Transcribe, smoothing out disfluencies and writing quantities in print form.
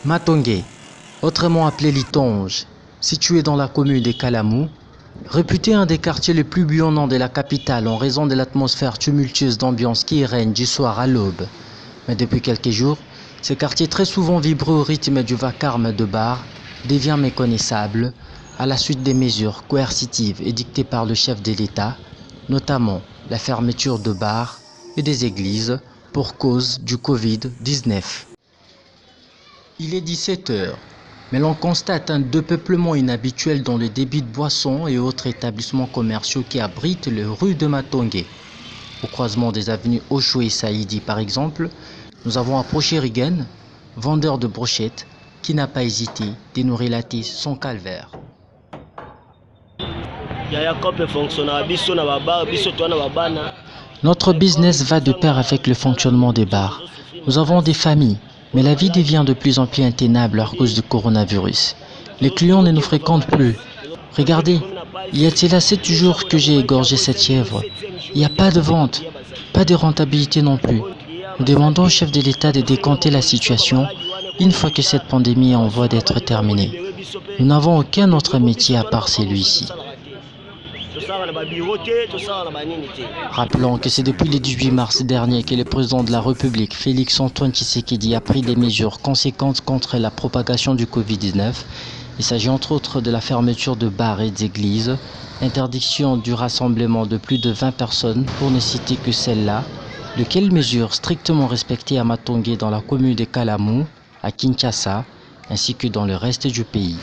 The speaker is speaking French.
Matongé, autrement appelé Litonge, situé dans la commune des Kalamou, réputé un des quartiers les plus bouillonnants de la capitale en raison de l'atmosphère tumultueuse d'ambiance qui y règne du soir à l'aube. Mais depuis quelques jours, ce quartier très souvent vibré au rythme du vacarme de bars devient méconnaissable à la suite des mesures coercitives édictées par le chef de l'État, notamment la fermeture de bars et des églises pour cause du Covid-19. Il est 17 h, mais l'on constate un dépeuplement inhabituel dans le débit de boissons et autres établissements commerciaux qui abritent les rues de Matongé. Au croisement des avenues Ocho et Saïdi par exemple, nous avons approché Rigen, vendeur de brochettes, qui n'a pas hésité de nous relater son calvaire. Notre business va de pair avec le fonctionnement des bars. Nous avons des familles, mais la vie devient de plus en plus intenable à cause du coronavirus. Les clients ne nous fréquentent plus. Regardez, il y a-t-il 7 jours que j'ai égorgé cette chèvre. Il n'y a pas de vente, pas de rentabilité non plus. Nous demandons au chef de l'État de décompter la situation une fois que cette pandémie est en voie d'être terminée. Nous n'avons aucun autre métier à part celui-ci. Rappelons que c'est depuis le 18 mars dernier que le président de la République, Félix-Antoine Tshisekedi, a pris des mesures conséquentes contre la propagation du Covid-19. Il s'agit entre autres de la fermeture de bars et d'églises, interdiction du rassemblement de plus de 20 personnes pour ne citer que celle-là, de quelles mesures strictement respectées à Matongé dans la commune de Kalamou, à Kinshasa, ainsi que dans le reste du pays.